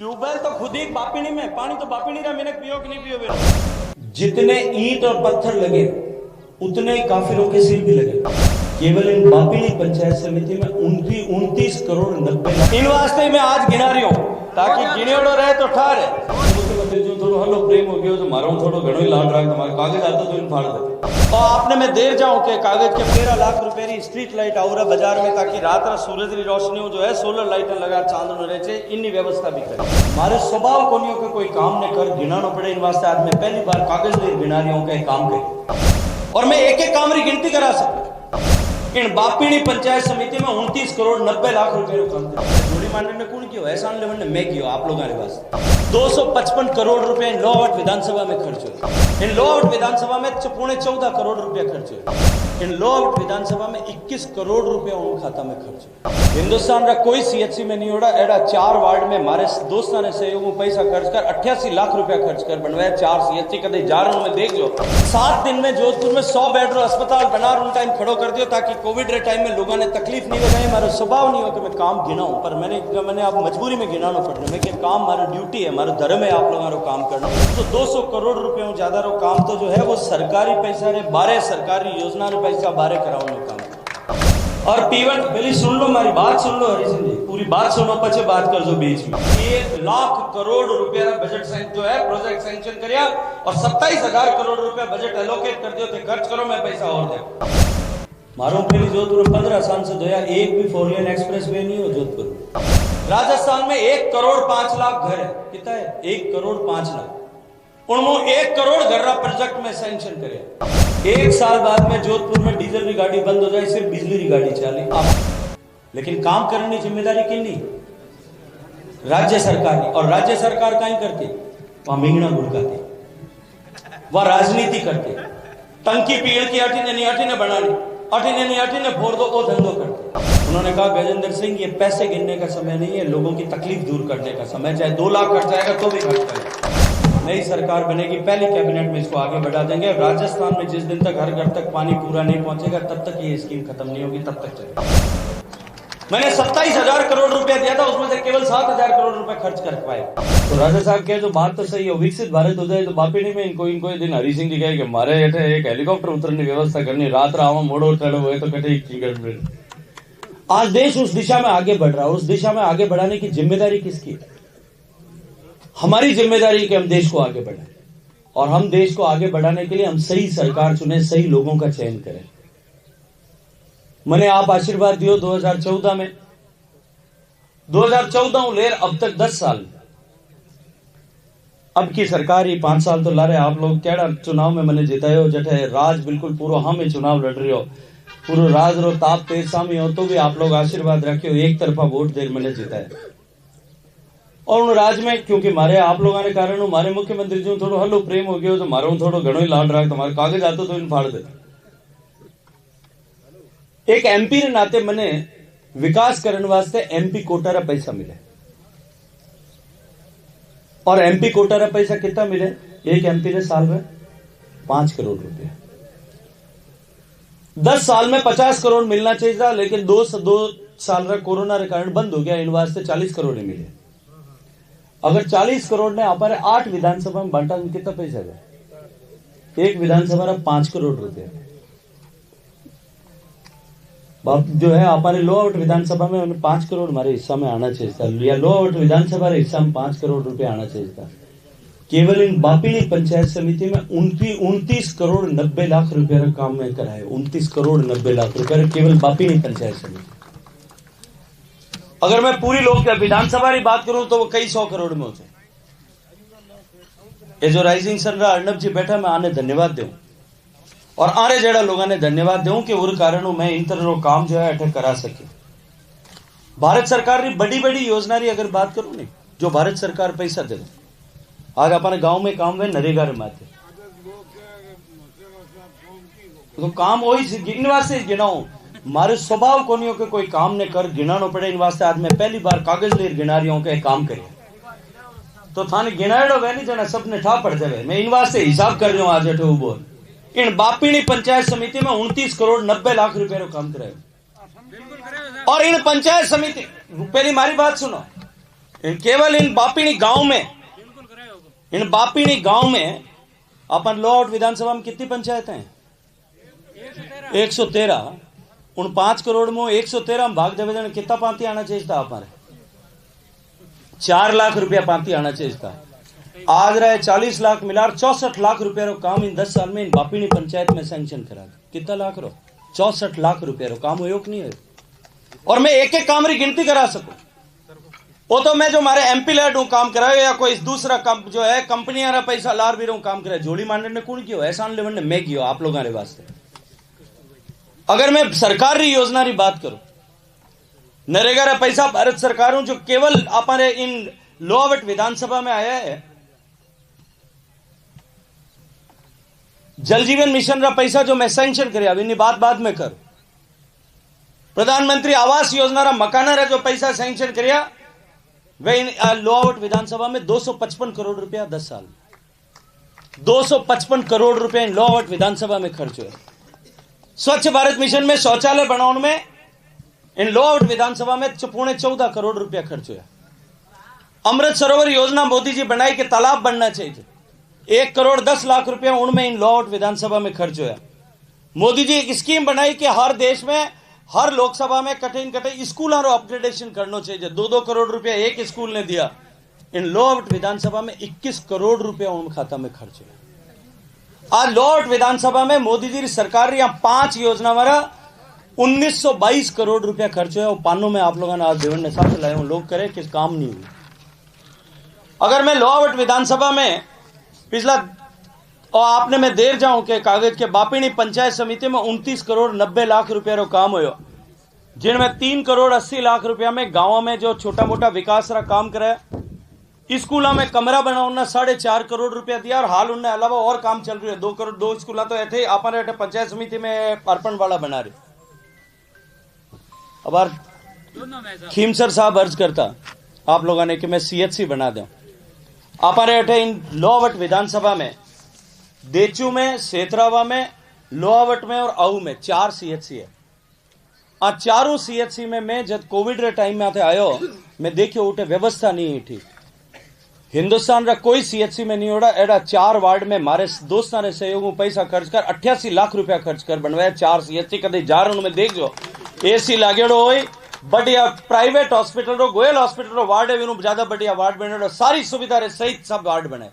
Tubewell तो खुद ही बापिनी में, पानी तो बापिनी का, मैंने पियो कि नहीं पियो बेटा। जितने ईंट और पत्थर लगे उतने काफिरों के सिर भी लगे। केवल इन बापिनी पंचायत समिति में 29 करोड़ 90 लाख। इन वास्ते मैं आज गिना रही हूँ ताकि गिनेड़ो रहे तो ठार है। मुख्यमंत्री जो थोड़ा हलो प्रेम हो गयो तो मारो थोड़ो घणो ही लाड राख, तुम्हारे कागज आता तो इन फाड़ दे। और आपने मैं देर जाऊं के कागज के 13 लाख रुपए री स्ट्रीट लाइट आउरा बाजार में, ताकि रात रा सूरज री रोशनी जो है सोलर लाइट लगा चांदनो रहे छे, इन्नी व्यवस्था भी करे। मारे स्वभाव कोनियों के कोई काम ने कर गिनानो पड़े, इन वास्ते आज मैं पहली बार कागज ले गिना रही हूं के काम करे और मैं एक एक काम री गिनती करा सकूं। इन बापिनी पंचायत समिति में 29 करोड़ 90 लाख रुपए रो काम करे। जोड़ी मांडे ने कौन कियो, एहसान लेवन ने मैं कियो, आप लोगों के पास 255 करोड़ रुपए इन लोहावट विधानसभा में खर्च हुए। इन लोहावट विधानसभा में 14.5 करोड़ रुपया खर्च हुए। इन लोहावट विधानसभा में 21 करोड़ रुपया उन खाता में खर्च हुए। हिंदुस्तान का कोई सीएचसी में नहीं होड़ा एड़ा 4 वार्ड में मारे दोस्तों ने सहयोग में पैसा खर्च कर 88 लाख रुपया खर्च कर बनवाया 4 सीएचसी। कदे जा रहा हूं मैं, देख लो 7 दिन में जोधपुर में 100 बेड रो अस्पताल बना उन टाइम खड़ो कर दियो ताकि कोविड रे टाइम में लोगों ने तकलीफ नहीं लगाई। हमारा स्वभाव नहीं हो कि मैं काम गिनाऊं, पर मैंने आप मजबूरी में गिनाना पड़ रहा है। मैं कि काम हमारा ड्यूटी है, हमारा धर्म है आप लोगों रो काम करना। तो 200 करोड़ रुपए ज्यादा रो काम तो जो है वो सरकारी पैसा रे 12 सरकारी योजना रे पैसा 12 कराओ काम। और P1 पहले सुन लो, हमारी बात सुन लो हरी सिंह जी, पूरी बात सुनो पचे बात कर जो बीच में। 1 लाख करोड़ रुपया बजट जो है प्रोजेक्ट सैंक्शन करिया और 27,000 करोड़ रुपया बजट एलोकेट कर दियो थे, खर्च करो मैं पैसा और दे। मारो पहली जोधपुर 15 सांसद होया, एक भी 4 लेन एक्सप्रेस वे नहीं हो जोधपुर में। राजस्थान में 1 करोड़ 5 लाख घर है, कितना है 1 करोड़ 5 लाख, उनमें 1 करोड़ घर का प्रोजेक्ट में सैंक्शन करे। 1 साल बाद में जोधपुर में डीजल की गाड़ी बंद हो जाए, सिर्फ बिजली की गाड़ी चले। लेकिन काम करने की जिम्मेदारी किन्नी, राज्य सरकार की। और राज्य सरकार कहीं करती, वहां मिंगना गुड़काती, वह राजनीति करती, टंकी पीड़ की अठी ने बनानी, अठी ने फोड़ दो वो धंधो करते। उन्होंने कहा गजेंद्र सिंह ये पैसे गिनने का समय नहीं है, लोगों की तकलीफ दूर करने का समय। चाहे 2 लाख खर्च आएगा तो भी खर्च करें। नई सरकार बनेगी, पहली कैबिनेट में इसको आगे बढ़ा देंगे। राजस्थान में जिस दिन तक हर घर तक पानी पूरा नहीं पहुंचेगा तब तक ये स्कीम खत्म नहीं होगी, तब तक चलेगी। मैंने 27,000 करोड़ रुपया दिया था, उसमें से केवल 7,000 करोड़ रुपए खर्च कर पाए। तो राजा साहब कहे तो बात तो सही है, विकसित भारत हो जाए तो बापिनी में इनको दिन हरी सिंह जी कहे कि हमारे एक हेलीकॉप्टर उतरने की व्यवस्था करनी, रात राव मोड़ो टड़ो हुए तो कटे। आज देश उस दिशा में आगे बढ़ रहा है। उस दिशा में आगे बढ़ाने की जिम्मेदारी किसकी? हमारी जिम्मेदारी कि हम देश को आगे बढ़ाएं, और हम देश को आगे बढ़ाने के लिए हम सही सरकार चुने, सही लोगों का चयन करें। मैंने आप आशीर्वाद दियो 2014 में, 2014 लेर अब तक 10 साल, अब की सरकार ही 5 साल तो ला रहे आप लोग। केड़ा चुनाव में मैंने जितायो जठे राज बिल्कुल पूरा हम चुनाव लड़ रही हो, पूरा राज रो ताप तेज सामी हो तो भी आप लोग आशीर्वाद रखियो, एक तरफा वोट देर मैंने जिताया। और उन राज में क्योंकि मारे आप लोगों ने कारण हमारे मुख्यमंत्री जो थोड़ा हलो प्रेम हो गयो तो मारो थोड़ो घणो ही लाड राख, तुम्हारे कागज आतो तो इन फाड़ दे। एक एमपी रे नाते मने विकास करने वास्ते एमपी कोटा रा पैसा मिले, और एमपी कोटा रा पैसा कितना मिले? एक एमपी रे साल में 5 करोड़ रुपया। 10 साल में 50 करोड़ मिलना चाहिए था, लेकिन 2 साल रा कोरोना रे कारण बंद हो गया, इन वास्ते 40 करोड़ ही मिले। अगर 40 करोड़ ने हमारे 8 विधानसभा में बांटा तो कितना पैसा है? एक विधानसभा रा 5 करोड़ रुपया जो है हमारे लोहावट विधानसभा में 5 करोड़ हमारे हिस्सा में आना चाहिए था, या लोहावट विधानसभा के हिस्सा में 5 करोड़ रुपया आना चाहिए था। केवल इन बापिनी पंचायत समिति में 29 करोड़ 90 लाख रुपया का काम में कराए। 29 करोड़ 90 लाख रुपया केवल बापिनी पंचायत समिति। अगर मैं पूरी लोग विधानसभा की बात करूं तो वो कई 100 करोड़ में हो जाए। ये जो राइजिंग सन रहा अर्नब जी बैठा, मैं आने धन्यवाद दूं और आरे जड़ा लोगों ने धन्यवाद दूं कि उस कारण मैं इन तरह काम जो है अटक करा सके। भारत सरकार की बड़ी बड़ी योजना की अगर बात करूं नहीं, जो भारत सरकार पैसा दे, आज अपने गांव में काम हुए नरेगा रे माथे तो काम वही इन वास्ते गिनाऊं। मारे स्वभाव कोनियों के कोई काम ने कर गिनानो पड़े, इन वास्ते आज मैं पहली बार कागज ले गिना रही हूं कि काम करे तो थाने गिनाड़ो वे नहीं जना सबने ठा पड़ जावे। मैं इन वास्ते हिसाब कर रही हूं आज अठे बोल। इन बापिनी पंचायत समिति में 29 करोड़ 90 लाख रुपए रो काम करायो, और इन पंचायत समिति पहली मारी बात सुनो, केवल इन बापिणी गांव में, इन बापिणी गांव में अपन लोहावट विधानसभा में कितनी पंचायतें हैं? 113। उन 5 करोड़ में 113 में भाग देवे कितना पांति आना चाहिए था? हमारे 4 लाख रुपया पांति आना चाहिए था। आज रहे 40 लाख मिला 64 लाख रुपया रो काम इन 10 साल में इन बापिणी पंचायत में सैंक्शन करा। कितना लाख रो? 64 लाख रुपया रो काम हो नहीं है। और मैं एक एक काम री गिनती करा सकूं। वो तो मैं जो हमारे एमपी लेड हूं काम कराए या कोई दूसरा जो है कंपनियां पैसा लार भी रहूं काम कराए। जोड़ी मांडन ने कौन किया? एहसान लेवन ने मैं किया आप लोगों रे वास्ते। अगर मैं सरकार री योजना री बात करूं, नरेगा रा पैसा भारत सरकार जो केवल हमारे इन लोहावट विधानसभा में आया है। जल जीवन मिशन रा पैसा जो मैं सैंक्शन कर इन्हीं बात बाद में कर। प्रधानमंत्री आवास योजना रा मकाना रा जो पैसा सैंक्शन कर वे इन लोहावट विधानसभा में 255 करोड़ रुपया 10 साल, 255 करोड़ रुपया इन लोहावट विधानसभा में खर्च हुए। स्वच्छ भारत मिशन में शौचालय बनाने में इन लोहावट विधानसभा में 14.25 करोड़ रुपया खर्च हुआ। अमृत सरोवर योजना मोदी जी बनाई के तालाब बनना चाहिए, 1 करोड़ 10 लाख रुपया उनमें इन लोहावट विधानसभा में खर्च हुआ। मोदी जी एक स्कीम बनाई कि हर देश में हर लोकसभा में कटे स्कूलों अपग्रेडेशन करना चाहिए। 2-2 करोड़ रुपया एक स्कूल ने दिया। इन लोहावट विधानसभा में 21 करोड़ रुपया उन खाता में खर्च हुआ। आज लोहावट विधानसभा में मोदी जी की सरकार यहां 5 योजना वाला 1922 करोड़ रुपया खर्च हुआ। पानों में आप लोगों ने आज देवन ने साथ लाए हूं, लोग करे कि काम नहीं हुआ। अगर मैं लोहावट विधानसभा में पिछला और आपने मैं देर जाऊं के कागज के बापिणी पंचायत समिति में 29 करोड़ 90 लाख रुपया रो काम हो, जिनमें 3 करोड़ 80 लाख रुपया में गांव में जो छोटा मोटा विकास रा काम करे। स्कूलों में कमरा बनाना 4.5 करोड़ रुपया दिया और हाल उनने अलावा और काम चल रही है। 2 करोड़ 2 स्कूल तो ऐसे अपन पंचायत समिति में अर्पण वाला बना रहे। अब खीमसर साहब अर्ज करता आप लोगों ने कि मैं CHC बना दूं। अपन इन लोहावट विधानसभा में देचू में, सेतरावा में, लोहावट में और आऊ में 4 CHC है। आज चारों CHC में मैं जब कोविड रे टाइम में आते आयो मैं देखियो उठे व्यवस्था नहीं ठीक। हिंदुस्तान रा कोई CHC में नहीं होड़ा एड़ा 4 वार्ड में मारे दोस्तों ने सहयोग में पैसा खर्च कर 88 लाख रुपया खर्च कर बनवाया 4 CHC। कदे जा रहा में देख जो AC लागेड़ो हो बढ़िया प्राइवेट हॉस्पिटल रो गोयल हॉस्पिटल रो वार्ड है विनु ज्यादा बढ़िया वार्ड बने सारी सुविधा रे सहित सब वार्ड बने।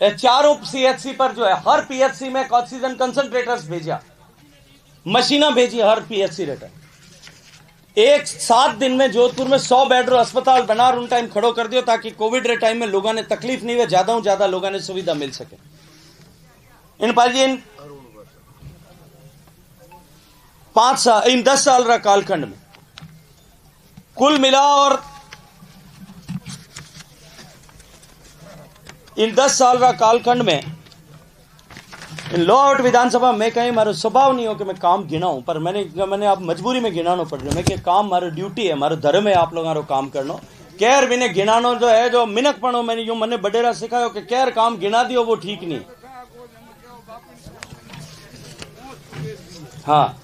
चारों CHC पर जो है हर PHC में ऑक्सीजन कंसंट्रेटर्स भेजा, मशीना भेजी हर PHC रेटर। 7 दिन में जोधपुर में 100 बेड रो अस्पताल बना उन टाइम खड़ो कर दियो ताकि कोविड रे टाइम में लोगों ने तकलीफ नहीं हुए, ज्यादा लोगों ने सुविधा मिल सके। इन पाजी इन 10 साल रा कालखंड में कुल मिला और इन 10 साल का कालखंड में इन लोहावट विधानसभा में कहीं मारो स्वभाव नहीं हो कि मैं काम गिनाऊं, पर मैंने आप मजबूरी में गिनानो पड़ रहा है। मैं कि काम मारो ड्यूटी है, मारो धर्म है आप लोगों काम करना। कैर भी ने गिनानो जो है जो मिनक पड़ो मैंने जो मैंने बडेरा सिखायो कि कैर काम गिना दियो वो ठीक नहीं। हाँ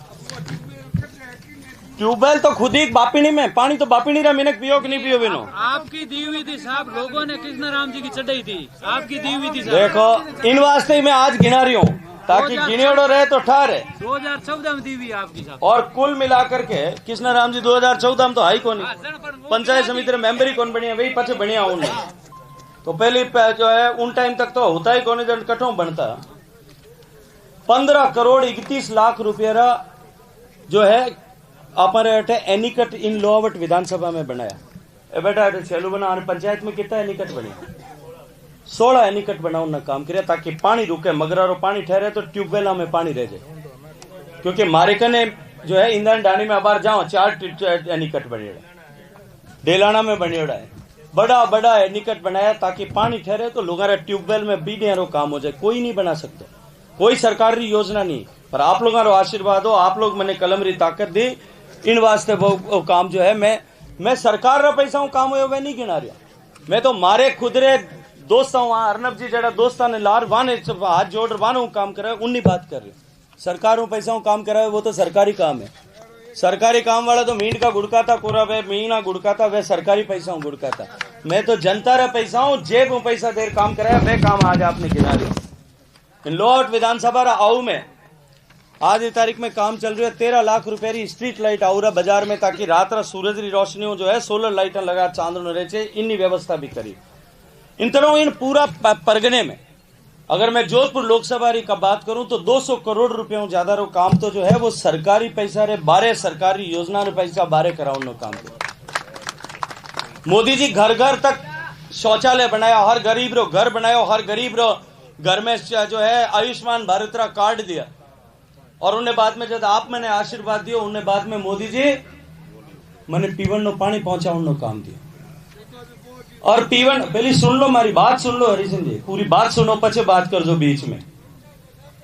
ट्यूबवेल तो खुद ही बापिणी में पानी तो बापिणी रा मिनक पियो कि नहीं पियो बिनो। आपकी दी हुई थी साहब, लोगों ने कृष्ण राम जी की चढ़ाई थी, आपकी दी हुई थी साहब। देखो इन वास्ते ही मैं आज गिना रही हूँ ताकि गिनेड़ो रहे तो ठहरे। 2014 में दी हुई आपकी साहब। और कुल मिलाकर के कृष्ण राम जी 2014 में तो हाई कौन पंचायत समिति रे मेंबर ही कौन बनिया वही पचे बनिया उन्हें तो पहली जो है उन टाइम तक तो होता ही कौन जन कठों बनता। 15 करोड़ 31 लाख रुपया जो है अपने एनीकट इन लोहावट विधानसभा में बनाया। बेटा छेलू बना पंचायत में कितना एनीकट बने 16 एनीकट बनाने काम किया ताकि पानी रुके मगरा रो पानी ठहरे तो ट्यूबवेल में पानी रह जाए। क्योंकि मारे कने जो है इंधन डानी में अबार जाओ 4 एनीकट बने डेलाना में बने है बड़ा एनीकट बनाया ताकि पानी ठहरे तो लोगों ट्यूबवेल में बीने रो काम हो जाए। कोई नहीं बना सकता, कोई सरकारी योजना नहीं, पर आप लोगों रो आशीर्वाद हो, आप लोग मैंने कलम री ताकत दी इन वास्ते वो काम जो है मैं सरकार रा पैसा हूं काम हो नहीं गिना रहा। मैं तो मारे खुदरे दोस्त हूं वहां अर्नब जी जरा दोस्ता ने लार वाने हाथ जोड़ वाने काम कर रहे उन्नी बात कर रहे। सरकार में पैसा काम कर रहा है वो तो सरकारी काम है। सरकारी काम वाला तो मींड का गुड़का था पूरा, वे मीना गुड़का था, वे सरकारी पैसा हूँ गुड़का था। मैं तो जनता रा पैसा हूँ, जेब में पैसा देर काम कराया, वे काम आज आपने गिना लिया। लोट विधानसभा रा आऊ में आज की तारीख में काम चल रही है 13 लाख रुपए री स्ट्रीट लाइट आउरा बाजार में, ताकि रात रा सूरज री रोशनी जो है सोलर लाइट लगा चांदनो रहे, इनकी व्यवस्था भी करी। इन तरह इन पूरा परगने में अगर मैं जोधपुर लोकसभा की बात करूं तो 200 करोड़ रुपयों ज्यादा रो काम तो जो है वो सरकारी पैसा रे 12 सरकारी योजना रे पैसा 12 कराउन काम तो मोदी जी घर घर तक शौचालय बनाया, हर गरीब रो घर बनाया, हर गरीब रो घर में जो है आयुष्मान भारत रा कार्ड दिया। और उन्हें बाद में जब आप मैंने आशीर्वाद दियो, उन्हें बाद में मोदी जी मैंने पीवन नो पानी पहुंचाउन नो काम दिया। और पीवन पहली सुन लो, मारी बात सुन लो हरिसिंह जी, पूरी बात सुनो पचे बात कर जो बीच में।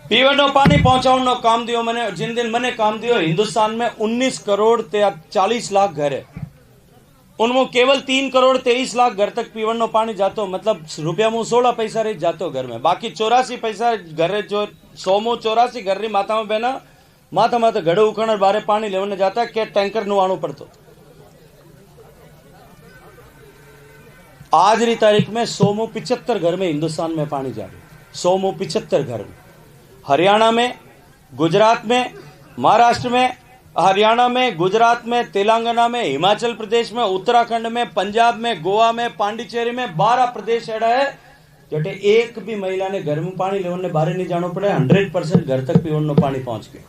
पीवन नो पानी पहुंचाउन नो काम दियो मैंने, जिन दिन मैंने काम दियो हिंदुस्तान में 19 करोड़ 40 लाख घर है, उनमें केवल 3 करोड़ 23 लाख घर तक पीवन नो पानी जातो, मतलब रुपया मुंह 16 पैसा रही जातो घर में। बाकी 84 पैसा घर जो 100 मुंह 84 घर रही माता में बहना माथा माथा घड़े उखड़ बारे पानी लेने जाता के टैंकर नुआणो पड़तो। आज की तारीख में 175 घर में हिंदुस्तान में पानी जा रही है, 175 घर में। हरियाणा में, गुजरात में, महाराष्ट्र में, हरियाणा में, गुजरात में, तेलंगाना में, हिमाचल प्रदेश में, उत्तराखंड में, पंजाब में, गोवा में, पांडिचेरी में 12 प्रदेश ऐसा है जटे एक भी महिला ने घर में पानी लेने बाहर नहीं जाना पड़े, 100% घर तक पीवन पानी पहुंच गए।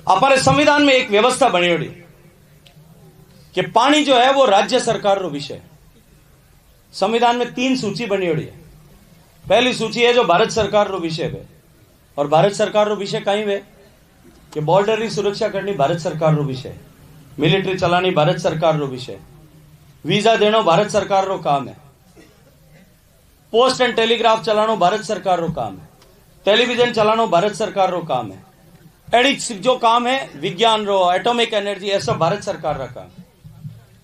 हमारे संविधान में एक व्यवस्था बनी हुई कि पानी जो है वो राज्य सरकार रो विषय। संविधान में 3 सूची बनी हुई है। पहली सूची है जो भारत सरकार रो विषय है, और भारत सरकार रो विषय कहीं है कि बॉर्डर की सुरक्षा करनी भारत सरकार रो विषय, मिलिट्री चलानी भारत सरकार रो विषय, वीजा देना भारत सरकार रो काम है, पोस्ट एंड टेलीग्राफ चलानो भारत सरकार रो काम है, टेलीविजन चलानो भारत सरकार रो काम है, एडी जो काम है विज्ञान रो, एटॉमिक एनर्जी, ये सब भारत सरकार का काम।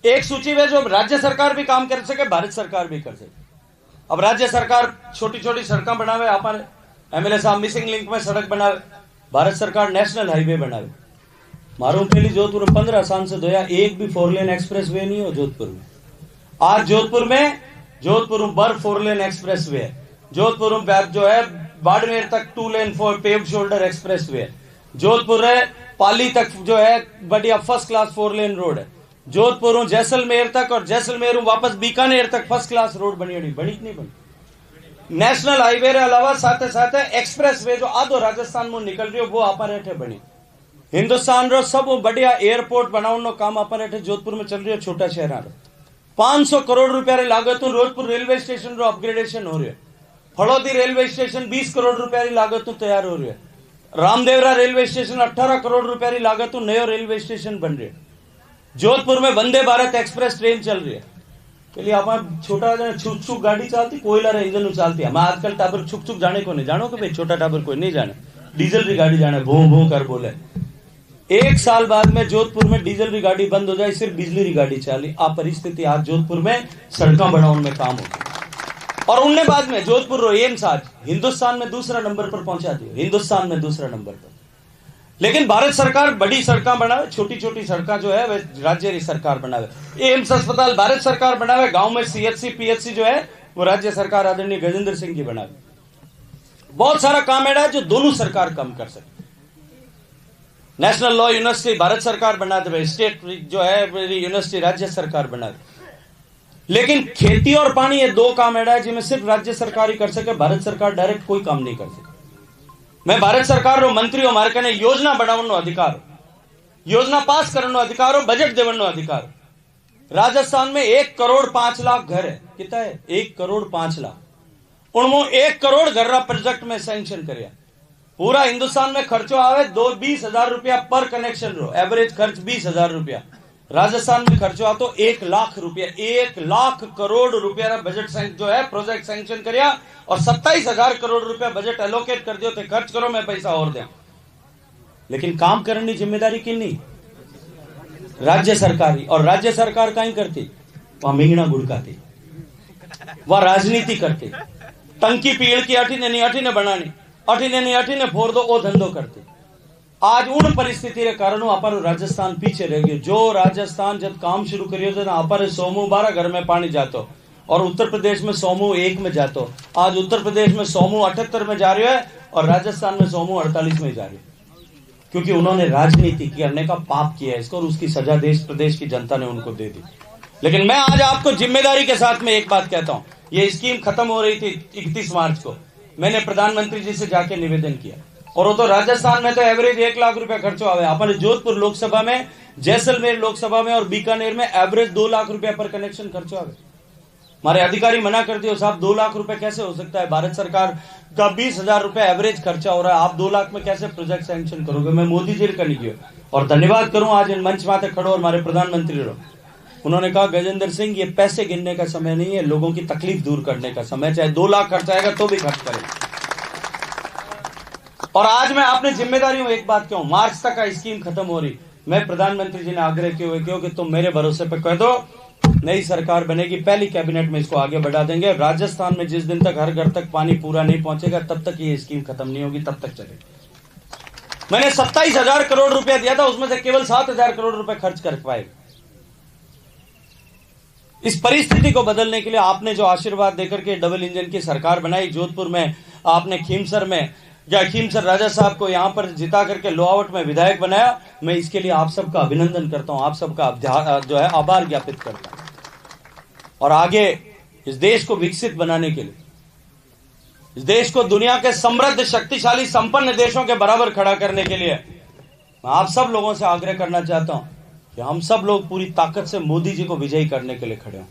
एक सूची में जो राज्य सरकार भी काम कर सके, भारत सरकार भी कर सके। अब राज्य सरकार छोटी छोटी सड़क बनावे, अपन एमएलए साहब मिसिंग लिंक में सड़क बनावे, भारत सरकार नेशनल हाईवे बनावे। मारू पहली जोधपुर में 15 सांसद होया, एक भी 4 लेन एक्सप्रेस वे नहीं हो जोधपुर में। आज जोधपुर में बर 4 लेन एक्सप्रेस वे है, जोधपुर में जो है बाड़मेर तक 2 लेन पेव्ड शोल्डर एक्सप्रेस वे है, जोधपुर है पाली तक जो है बढ़िया फर्स्ट क्लास 4 लेन रोड है, जोधपुर जैसलमेर तक और जैसलमेर वापस बीकानेर तक फर्स्ट क्लास रोड बनी नहीं बनी। नेशनल हाईवे रे अलावा साथ साथ एक्सप्रेस वे जो आधो राजस्थान में निकल रही हो वो अपन रेठे बनी। हिंदुस्तान रो सब बढ़िया एयरपोर्ट बनाने काम अपन रेठे जोधपुर में चल रही है। छोटा शहर रो 500 करोड़ रुपया रे लागत जोधपुर रेलवे स्टेशन रो अपग्रेडेशन हो रही है। फड़ौदी रेलवे स्टेशन 20 करोड़ रुपया री लागत तैयार हो रही है। रामदेवरा रेलवे स्टेशन 18 करोड़ रुपया री लागत नयो रेलवे स्टेशन बन रही है। जोधपुर में वंदे भारत एक्सप्रेस ट्रेन चल रही है। के लिए आप छोटा छुक छुक गाड़ी चलती, कोयला रे इंजन चलती है। आजकल टाबर छुक छुक जाने को नहीं जानो कि भाई छोटा टाबर कोई नहीं जाने, डीजल की गाड़ी जाने भू भू कर बोले। 1 साल बाद में जोधपुर में डीजल की गाड़ी बंद हो जाए, सिर्फ बिजली की गाड़ी चली। आप परिस्थिति आज जोधपुर में सड़क बनाने में काम हो। और उनने बाद में जोधपुर रो एम्स आज हिंदुस्तान में दूसरा नंबर पर पहुंचा दिया, हिंदुस्तान में दूसरा नंबर पर। लेकिन भारत सरकार बड़ी सड़कें बनावे, छोटी छोटी सड़कें जो है वह राज्य की सरकार बनावे। एम्स अस्पताल भारत सरकार बनावे, गांव में सीएचसी पीएचसी जो है वो राज्य सरकार आदरणीय गजेंद्र सिंह जी बनावे। बहुत सारा काम है जो दोनों सरकार कम कर सकते। नेशनल लॉ यूनिवर्सिटी भारत सरकार बना दे, स्टेट जो है यूनिवर्सिटी राज्य सरकार बना दे। लेकिन खेती और पानी ये 2 काम है जिनमें सिर्फ राज्य सरकार ही कर सके, भारत सरकार डायरेक्ट कोई काम नहीं कर सके। मैं भारत सरकार रो मंत्री हमारे कने योजना बनावनो अधिकार, योजना पास करनो अधिकार, बजट देवनो अधिकार। राजस्थान में 1 करोड़ 5 लाख घर है। कितना है? 1 करोड़ 5 लाख। उनमें 1 करोड़ घर प्रोजेक्ट में सैंक्शन कर। पूरा हिंदुस्तान में खर्चो आवे 20,000 रुपया पर कनेक्शन रो, एवरेज खर्च 20,000 रुपया। राजस्थान में खर्चो आ तो 1 लाख रुपया, 1 लाख करोड़ रुपया बजट जो है प्रोजेक्ट सैंक्शन कर, और 27,000 करोड़ रुपया बजट एलोकेट कर दियो, तो खर्च करो मैं पैसा और दे। लेकिन काम करने की जिम्मेदारी किन्नी? राज्य सरकारी। और राज्य सरकार कहीं करती, वहां मींगना गुड़काती, वह राजनीति करती, टंकी पीड़ की अठी ने बनानी, अठी ने फोड़ दो, वो धंधो करती। आज उन परिस्थिति के कारण अपन राजस्थान पीछे रह गयो। जो राजस्थान जब काम शुरू करियो तो ना अपन सोमू 12 घर में पानी जातो और उत्तर प्रदेश में सोमू 1 में जातो। आज उत्तर प्रदेश में सोमू 78 में जा रहा है और राजस्थान में सोमू 48 में जा रही है, क्योंकि उन्होंने राजनीति करने का पाप किया है इसको, और उसकी सजा देश प्रदेश की जनता ने उनको दे दी। लेकिन मैं आज आपको जिम्मेदारी के साथ में एक बात कहता हूं, ये स्कीम खत्म हो रही थी 31 मार्च को, मैंने प्रधानमंत्री जी से जाके निवेदन किया, और वो तो राजस्थान में तो एवरेज 1 लाख रुपया खर्च हुआ है। अपने जोधपुर लोकसभा में, जैसलमेर लोकसभा में और बीकानेर में एवरेज 2 लाख रुपया पर कनेक्शन खर्च हुआ है। हमारे अधिकारी मना कर दियो, साहब 2 लाख रुपए कैसे हो सकता है, भारत सरकार का 20,000 रुपए एवरेज खर्चा हो रहा है, आप 2 लाख में कैसे प्रोजेक्ट सैंक्शन करोगे। मैं मोदी जी का नहीं किया, और धन्यवाद करूं आज इन मंच माते खड़ो और हमारे प्रधानमंत्री रहो, उन्होंने कहा गजेंद्र सिंह ये पैसे गिनने का समय नहीं है, लोगों की तकलीफ दूर करने का समय, चाहे 2 लाख खर्च आएगा तो भी खर्च करें। और आज मैं अपनी जिम्मेदारी में एक बात कहूं, मार्च तक का स्कीम खत्म हो रही, मैं प्रधानमंत्री जी ने आग्रह किए हुए कि तुम मेरे भरोसे पे कह दो, नई सरकार बनेगी, पहली कैबिनेट में इसको आगे बढ़ा देंगे। राजस्थान में जिस दिन तक हर घर तक पानी पूरा नहीं पहुंचेगा तब तक ये स्कीम खत्म नहीं होगी, तब तक चलेगी। मैंने 27,000 करोड़ रुपया दिया था, उसमें से केवल 7,000 करोड़ रुपए खर्च कर पाए। इस परिस्थिति को बदलने के लिए आपने जो आशीर्वाद देकर के डबल इंजन की सरकार बनाई, जोधपुर में आपने खीमसर राजा साहब को यहां पर जिता करके लोहावट में विधायक बनाया, मैं इसके लिए आप सबका अभिनंदन करता हूं, आप सबका जो है आभार ज्ञापित करता हूं। और आगे इस देश को विकसित बनाने के लिए, इस देश को दुनिया के समृद्ध, शक्तिशाली, संपन्न देशों के बराबर खड़ा करने के लिए मैं आप सब लोगों से आग्रह करना चाहता हूं कि हम सब लोग पूरी ताकत से मोदी जी को विजयी करने के लिए खड़े हों।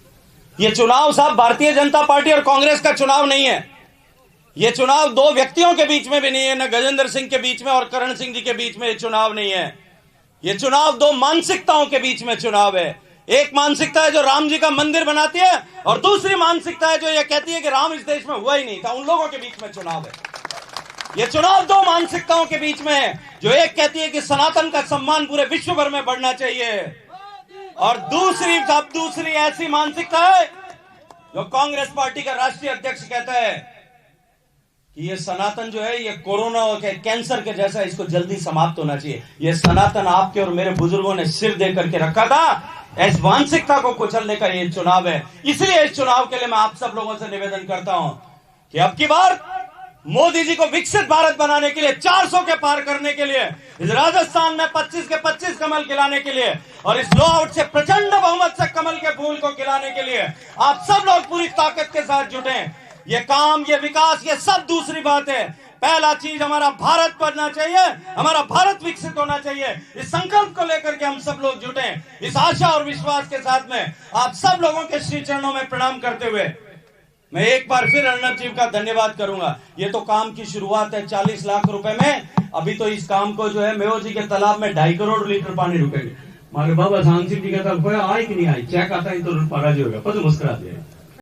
यह चुनाव साहब भारतीय जनता पार्टी और कांग्रेस का चुनाव नहीं है, यह चुनाव 2 व्यक्तियों के बीच में भी नहीं है, न गजेंद्र सिंह के बीच में और करण सिंह जी के बीच में यह चुनाव नहीं है। यह चुनाव 2 मानसिकताओं के बीच में चुनाव है। एक मानसिकता है जो राम जी का मंदिर बनाती है, और दूसरी मानसिकता है जो यह कहती है कि राम इस देश में हुआ ही नहीं था, उन लोगों के बीच में चुनाव है। यह चुनाव 2 मानसिकताओं के बीच में है, जो एक कहती है कि सनातन का सम्मान पूरे विश्व भर में बढ़ना चाहिए, और दूसरी ऐसी मानसिकता है जो कांग्रेस पार्टी का राष्ट्रीय अध्यक्ष कहता है कि ये सनातन जो है ये कोरोना के कैंसर के जैसा, इसको जल्दी समाप्त होना चाहिए। ये सनातन आपके और मेरे बुजुर्गों ने सिर दे करके रखा था, इस मानसिकता को कुचलने का ये चुनाव है। इसलिए इस चुनाव के लिए मैं आप सब लोगों से निवेदन करता हूं कि अब की बार मोदी जी को विकसित भारत बनाने के लिए, 400 के पार करने के लिए, इस राजस्थान में 25 के 25 कमल खिलाने के लिए, और इस लोआउट से प्रचंड बहुमत से कमल के फूल को खिलाने के लिए आप सब लोग पूरी ताकत के साथ जुटे। ये काम, ये विकास, ये सब दूसरी बात है। पहला चीज हमारा भारत बनना चाहिए, हमारा भारत विकसित होना चाहिए। इस संकल्प को लेकर के हम सब लोग जुटे, इस आशा और विश्वास के साथ में आप सब लोगों के श्री चरणों में प्रणाम करते हुए मैं एक बार फिर अर्नब जी का धन्यवाद करूंगा। ये तो काम की शुरुआत है 40 लाख रुपए में, अभी तो इस काम को जो है मेयो जी के तालाब में 2.5 करोड़ लीटर पानी रुकेगी। हमारे बाबा सांग जी कहता आई कि नहीं आई, चेक आता है तो पड़ा जी होगा, मुस्कुरा दिया।